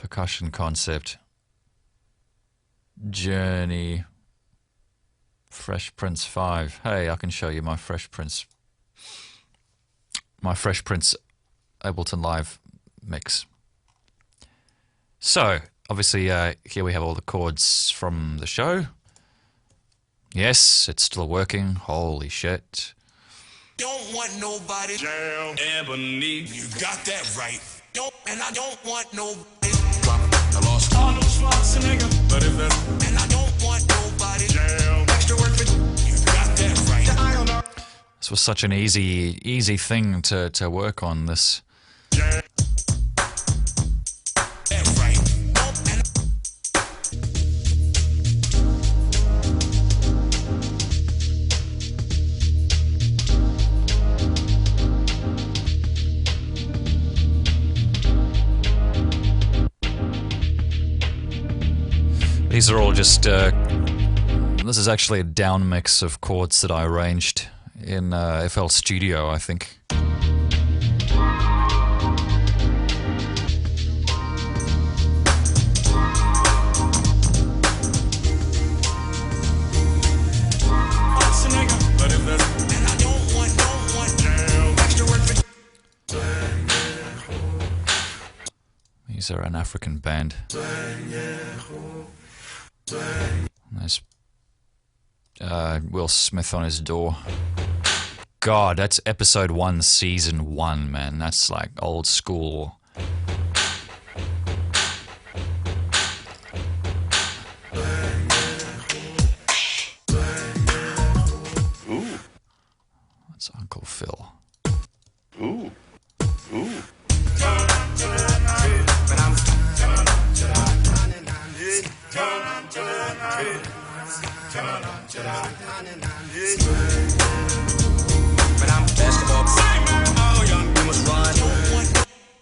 Percussion concept. Journey. Fresh Prince 5. Hey, I can show you my Fresh Prince. My Fresh Prince Ableton Live mix. So, obviously, here we have all the chords from the show. Yes, it's still working. Holy shit. Don't want nobody. Jaaam. Ebony. You got that right. And I don't want nobody. I lost Arnold Schwarzenegger. But if that's. And I don't want nobody. Jaaam. Extra work for. You got that right. This was such an easy thing to work on. This. Jaaam. These are all just, this is actually a down mix of chords that I arranged in FL Studio, I think. These are an African band. There's Will Smith on his door. God, that's episode 1, season 1, man. That's like old school. Ooh. That's Uncle Phil. Ooh. Ooh.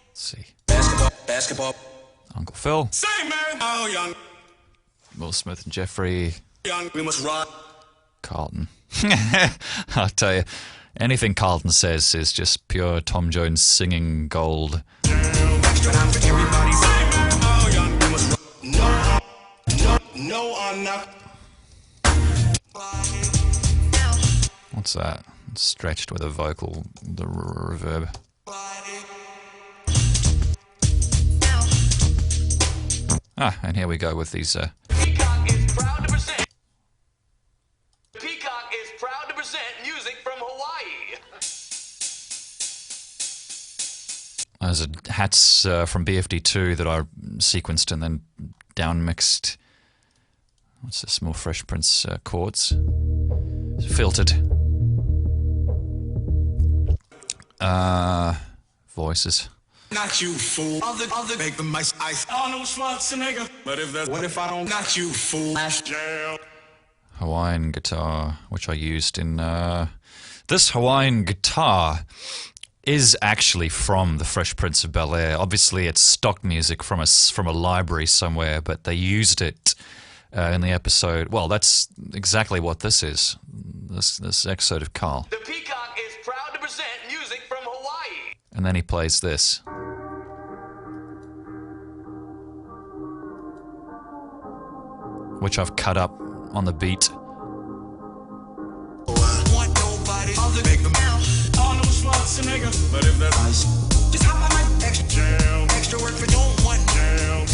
Let's see. Basketball. Uncle Phil. Say man, oh young. Will Smith and Jeffrey. Young, we must run. Carlton. I'll tell you, anything Carlton says is just pure Tom Jones singing gold. No, I'm not. What's that? It's stretched with a vocal, the reverb. Ah, and here we go with these. Peacock is proud to present. Peacock is proud to present music from Hawaii. Those are hats from BFD2 that I sequenced and then down mixed. What's this? More Fresh Prince chords. Filtered. Voices. Not you, fool. Other make the mice ice. Arnold Schwarzenegger. But if that's what if I don't? Not you, fool. Jaaam. Hawaiian guitar, which I used in this Hawaiian guitar is actually from the Fresh Prince of Bel-Air. Obviously, it's stock music from a library somewhere, but they used it in the episode. Well, that's exactly what this is. This episode of Carl. The Peacock is proud to present music from Hawaii. And then he plays this. Which I've cut up on the beat. Want nobody. Other make them Arnold Schwarzenegger. But if that's just hop on my extra work for don't want Jaaam.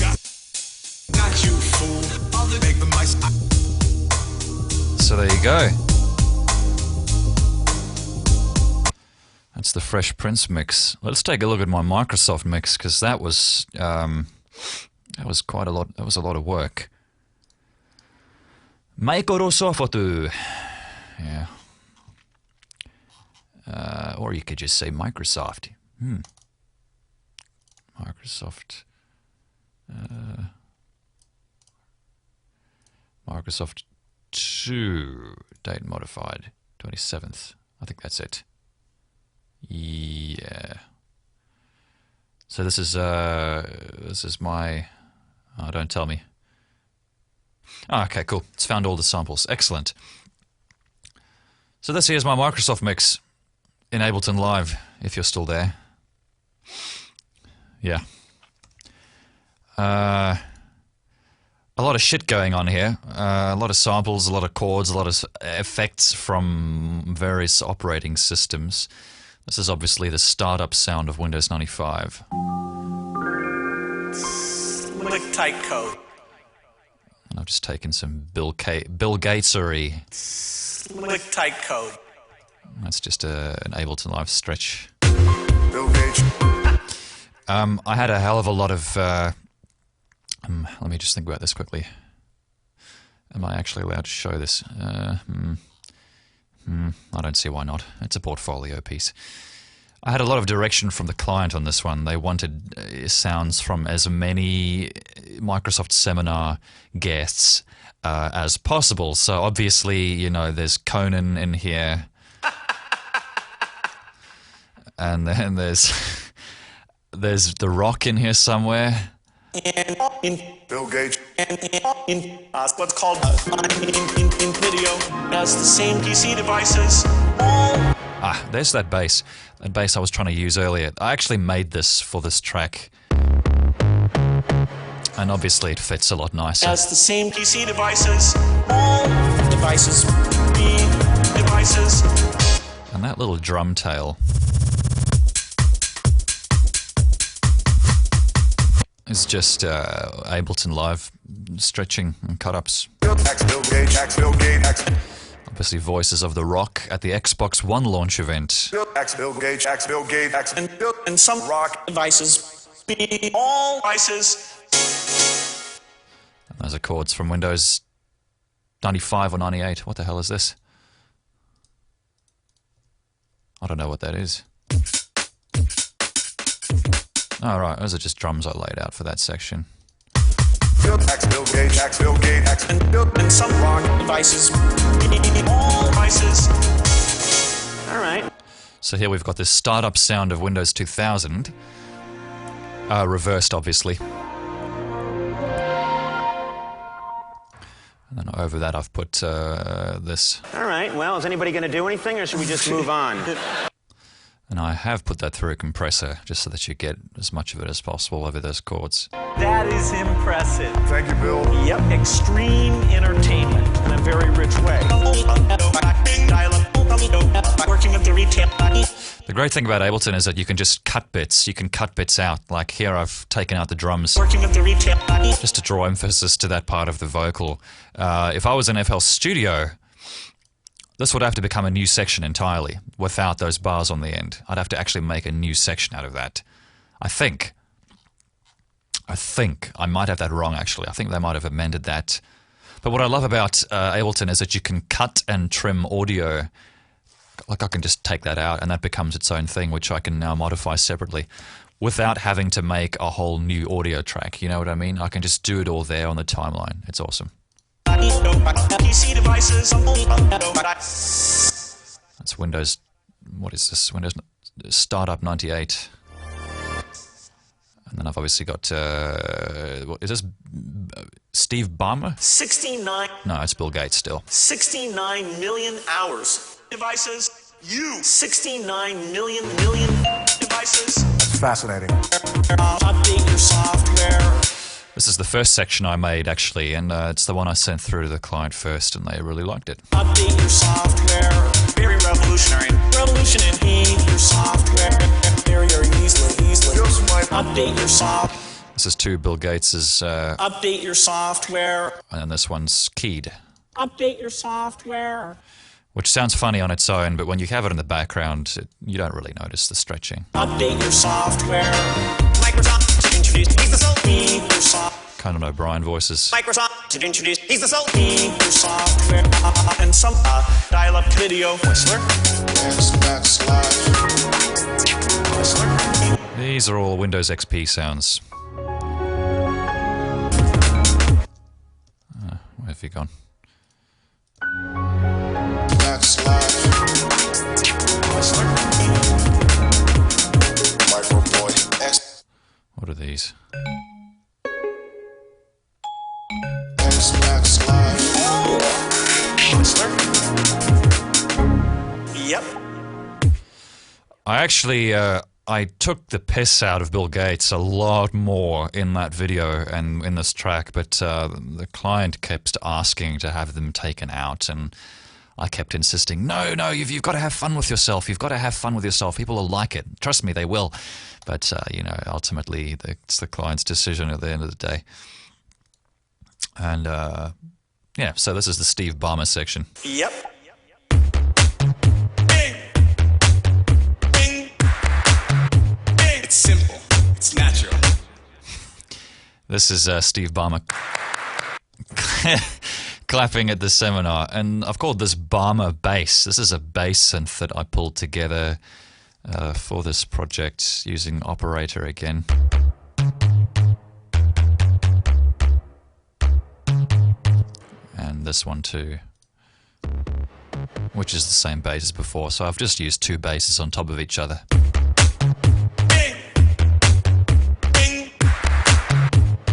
Not you, fool. Other make the mice. So there you go. That's the Fresh Prince mix. Let's take a look at my Microsoft mix, because that was quite a lot. That was a lot of work. Microsoft, yeah. Or you could just say Microsoft. Microsoft. Microsoft 2 date modified 27th. I think that's it. Yeah. So this is my. Oh, don't tell me. Oh, okay, cool. It's found all the samples. Excellent. So this here's my Microsoft mix in Ableton Live, if you're still there. Yeah. A lot of shit going on here. A lot of samples, a lot of chords, a lot of effects from various operating systems. This is obviously the startup sound of Windows 95. Click tight code. And I've just taken some Bill Gatesery. Click tight code. That's just an Ableton Live stretch. Bill Gates. I had a hell of a lot of... let me just think about this quickly. Am I actually allowed to show this? I don't see why not. It's a portfolio piece. I had a lot of direction from the client on this one. They wanted sounds from as many Microsoft Seminar guests as possible. So obviously, you know, there's Conan in here. And then there's The Rock in here somewhere. Bill Gates. What's called in video as the same PC devices. Ah, there's that bass. That bass I was trying to use earlier. I actually made this for this track. And obviously it fits a lot nicer. As the same PC devices. Devices. Devices. And that little drum tail is just Ableton Live stretching and cut-ups. Bill Gates. Bill Gates. Obviously voices of The Rock at the Xbox One launch event. Bill Gates. Bill Gates. And some rock devices. All devices. And those are chords from Windows 95 or 98. What the hell is this? I don't know what that is. All right, those are just drums I laid out for that section. Bill Gates. Bill Gates. And some rock devices. All devices. All right. So here we've got this startup sound of Windows 2000, reversed obviously. And then over that I've put this. All right, well, is anybody going to do anything, or should we just move on? And I have put that through a compressor just so that you get as much of it as possible over those chords. That is impressive. Thank you, Bill. Yep, extreme entertainment in a very rich way. Working at the retail. The great thing about Ableton is that you can just cut bits. You can cut bits out. Like here I've taken out the drums Working at the retail. just to draw emphasis to that part of the vocal. If I was in FL Studio, this would have to become a new section entirely without those bars on the end. I'd have to actually make a new section out of that. I think. I might have that wrong, actually. I think they might have amended that. But what I love about Ableton is that you can cut and trim audio. Like I can just take that out and that becomes its own thing, which I can now modify separately without having to make a whole new audio track. You know what I mean? I can just do it all there on the timeline. It's awesome. PC devices. That's Windows, what is this? Windows Startup 98. And then I've obviously got, what is this? Steve Ballmer? 69. No, it's Bill Gates still. 69 million hours. Devices. 69 million devices. That's fascinating. Update your software. This is the first section I made, actually, and it's the one I sent through to the client first, and they really liked it. Update your software. Very revolutionary. Revolutionary. Your software. Very easily. Update your software. This is two Bill Gates's, Update your software. and this one's keyed, Update your software. which sounds funny on its own, but when you have it in the background, you don't really notice the stretching. Update your software. Microsoft to introduce your software. Conan O'Brien voices. Microsoft to introduce your software and some dial-up video. Whistler. These are all Windows XP sounds. Where have you gone? What are these? Yep. I actually, I took the piss out of Bill Gates a lot more in that video and in this track, but the client kept asking to have them taken out, and I kept insisting, no, you've got to have fun with yourself. You've got to have fun with yourself. People will like it. Trust me, they will. But, ultimately, it's the client's decision at the end of the day. And, so this is the Steve Ballmer section. Yep. It's simple. It's natural. This is Steve Ballmer clapping at the seminar. And I've called this Ballmer bass. This is a bass synth that I pulled together for this project using Operator again. And this one too, which is the same bass as before. So I've just used two basses on top of each other.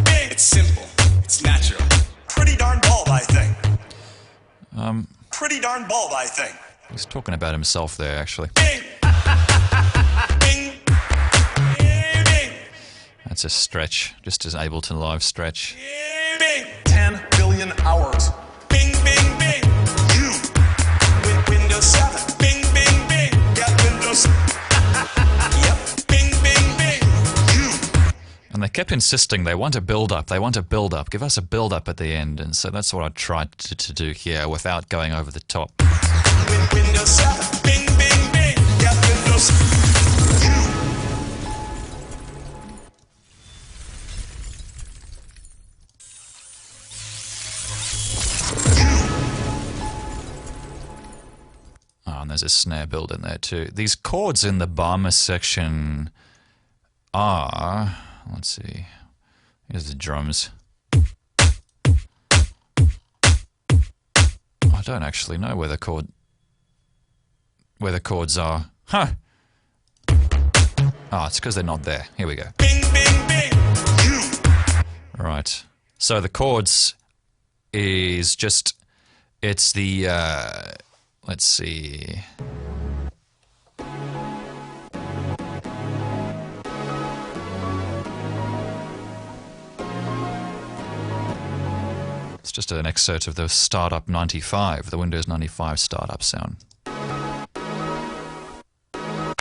It's simple. It's natural. Pretty darn bald, I think. Pretty darn bald, I think. He's talking about himself there, actually. That's a stretch, just as Ableton Live stretch. 10 billion hours. Bing, bing, bing. You. Windows 7. Bing, bing, bing. Got Windows. Yep. Bing, bing, bing. You. And they kept insisting they want a build-up, give us a build-up at the end, and so that's what I tried to do here without going over the top. Windows 7. Bing, bing, bing. Got Windows. Oh, and there's a snare build in there too. These chords in the Ballmer section are... Let's see. Here's the drums. I don't actually know where the chords are. Huh. Oh, it's because they're not there. Here we go. Bing, bing, bing. You. Right. So the chords is just... It's the... let's see... It's just an excerpt of the Startup 95, the Windows 95 startup sound.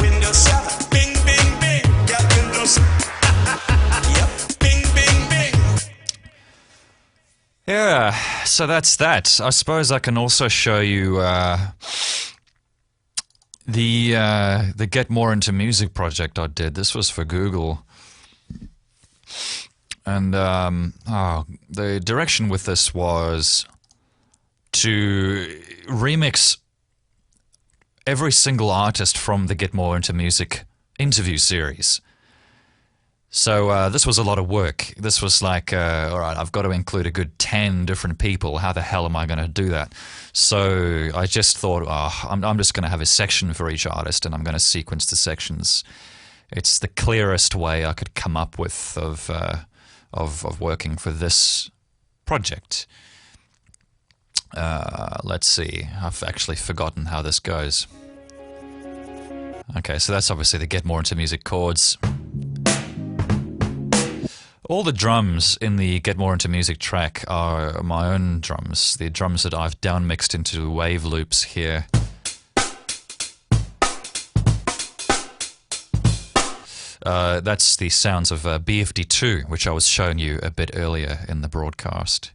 Windows 7. Bing, bing, bing. Got Windows. Yep. Bing, bing, bing. Yeah, so that's that. I suppose I can also show you the Get More Into Music project I did. This was for Google. And the direction with this was to remix every single artist from the Get More Into Music interview series. So this was a lot of work. This was like, all right, I've got to include a good 10 different people. How the hell am I going to do that? So I just thought, I'm just going to have a section for each artist, and I'm going to sequence the sections. It's the clearest way I could come up with of working for this project. Let's see. I've actually forgotten how this goes. Okay, so that's obviously the Get More Into Music chords. All the drums in the Get More Into Music track are my own drums, the drums that I've downmixed into wave loops here. That's the sounds of BFD2, which I was showing you a bit earlier in the broadcast.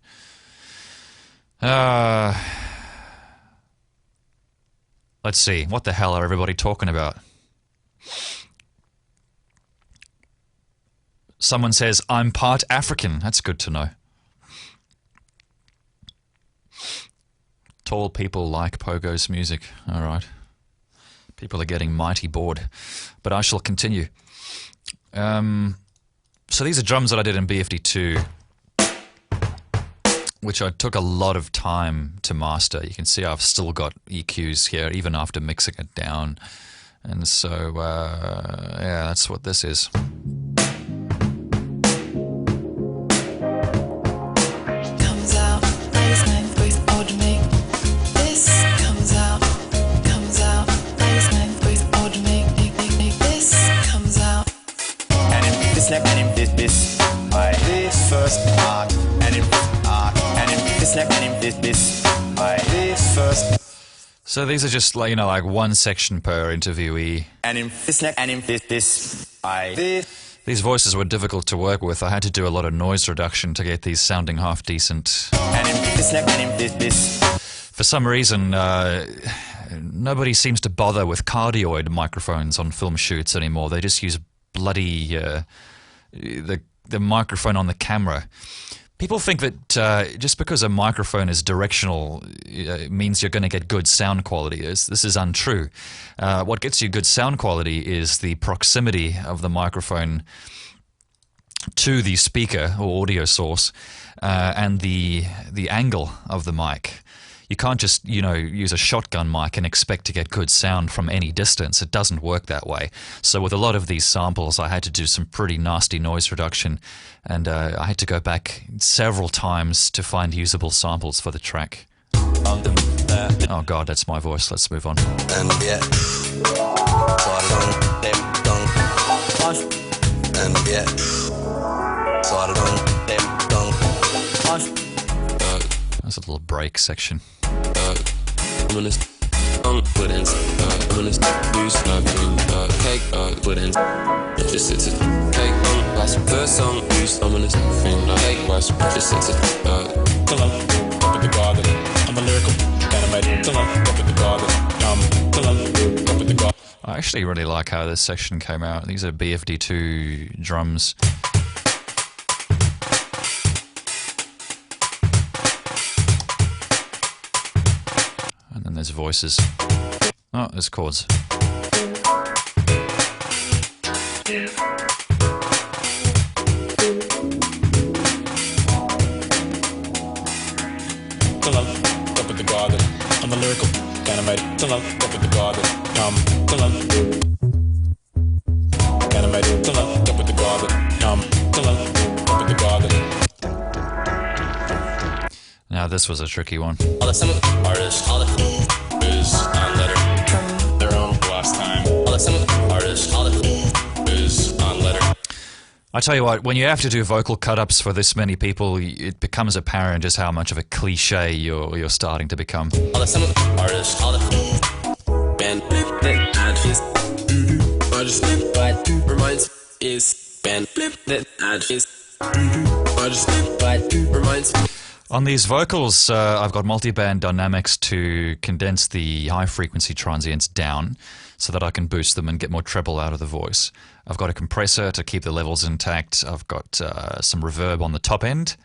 Let's see, what the hell are everybody talking about? Someone says, I'm part African. That's good to know. Tall people like Pogo's music. All right. People are getting mighty bored. But I shall continue. So these are drums that I did in BFD2, which I took a lot of time to master. You can see I've still got EQs here, even after mixing it down. And so, yeah, that's what this is. Comes first and in this next and in this first. So these are just like, you know, like one section per interviewee. And in this next and in this These voices were difficult to work with. I had to do a lot of noise reduction to get these sounding half decent. and in this next and in this. For some reason, nobody seems to bother with cardioid microphones on film shoots anymore. They just use bloody the microphone on the camera. People think that just because a microphone is directional it means you're going to get good sound quality. This is untrue. What gets you good sound quality is the proximity of the microphone to the speaker or audio source and the angle of the mic. You can't just, you know, use a shotgun mic and expect to get good sound from any distance. It doesn't work that way. So with a lot of these samples, I had to do some pretty nasty noise reduction, and I had to go back several times to find usable samples for the track. Oh God, that's my voice. Let's move on. And yeah, started on them dong. And yeah, started on them dong. That's a little break section. Communist, puddings, communist, use nothing, cake, puddings, just sits it, cake, last first song, use communist, thing, cake, was, just sits it, Hello, up in the garden, I'm a lyrical, animated, hello, up in the garden, hello, up in the garden. I actually really like how this section came out. These are BFD2 drums. And then there's voices. Oh, there's chords. Hello, up in the garden, I'm a lyrical, animated, hello, up in the garden, hello, animated, hello, up in the garden, hello, up in the garden. Now this was a tricky one. all the some artists, all the is on letter, their own last time, all the some artists, all the is on letter. I tell you what, when you have to do vocal cut-ups for this many people, it becomes apparent just how much of a cliche you're starting to become. All the some artists, all the band that add is artist but reminds is band that add is artist but reminds. On these vocals, I've got multi-band dynamics to condense the high-frequency transients down so that I can boost them and get more treble out of the voice. I've got a compressor to keep the levels intact. I've got some reverb on the top end.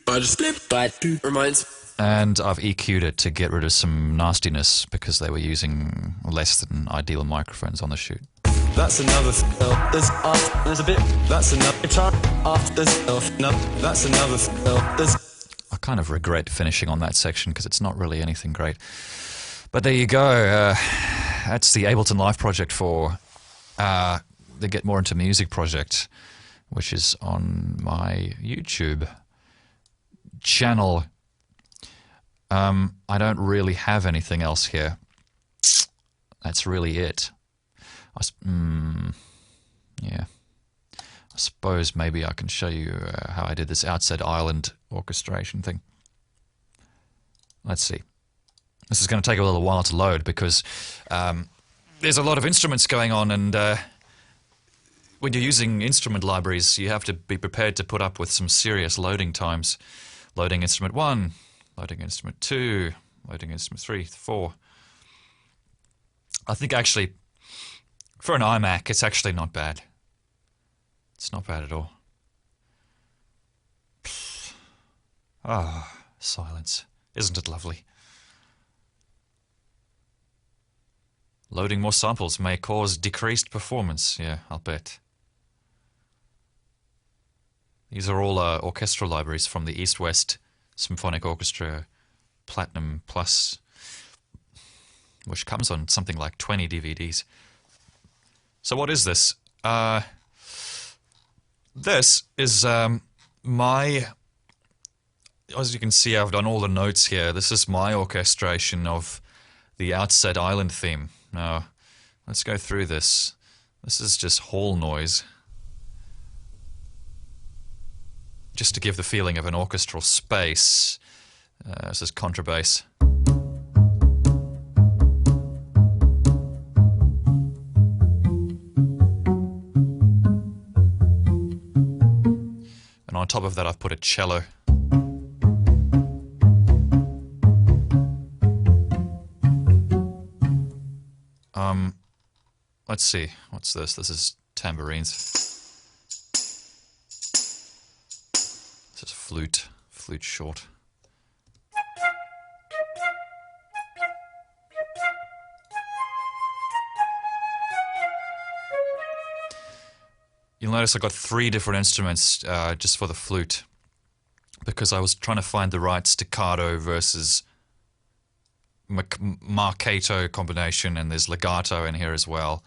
But reminds. And I've EQ'd it to get rid of some nastiness because they were using less than ideal microphones on the shoot. That's another there's a bit. That's another guitar after this. No, that's another there's. I kind of regret finishing on that section because it's not really anything great. But there you go. That's the Ableton Live project for the Get More Into Music project, which is on my YouTube channel. I don't really have anything else here. That's really it. Yeah. I suppose maybe I can show you how I did this Outset Island orchestration thing. Let's see. This is going to take a little while to load because there's a lot of instruments going on, and when you're using instrument libraries, you have to be prepared to put up with some serious loading times. Loading instrument 1, loading instrument 2, loading instrument 3, 4. I think actually, for an iMac, it's actually not bad. It's not bad at all. Ah, silence. Isn't it lovely? Loading more samples may cause decreased performance. Yeah, I'll bet. These are all orchestral libraries from the East-West Symphonic Orchestra Platinum Plus, which comes on something like 20 DVDs. So what is this? This is my... As you can see, I've done all the notes here. This is my orchestration of the Outset Island theme. Now, let's go through this. This is just hall noise. just to give the feeling of an orchestral space. This is contrabass. And on top of that, I've put a cello. Let's see, what's this? This is tambourines. This is flute short. You'll notice I got 3 different instruments just for the flute, because I was trying to find the right staccato versus marcato combination, and there's legato in here as well.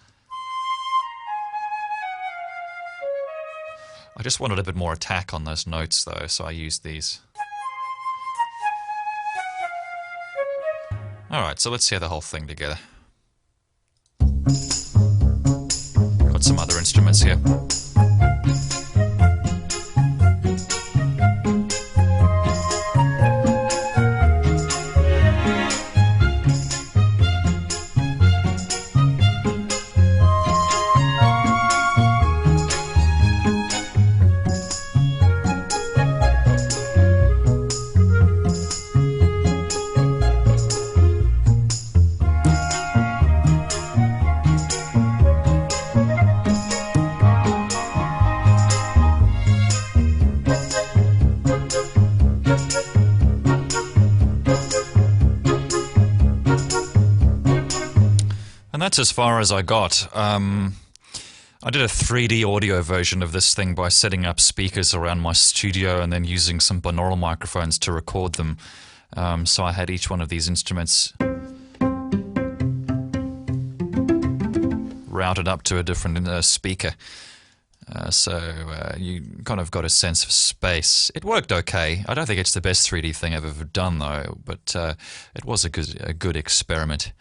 I just wanted a bit more attack on those notes though, so I used these. Alright, so let's hear the whole thing together. Got some other instruments here. And that's as far as I got. I did a 3D audio version of this thing by setting up speakers around my studio and then using some binaural microphones to record them. So I had each one of these instruments routed up to a different speaker. So you kind of got a sense of space. It worked okay. I don't think it's the best 3D thing I've ever done though, but it was a good experiment.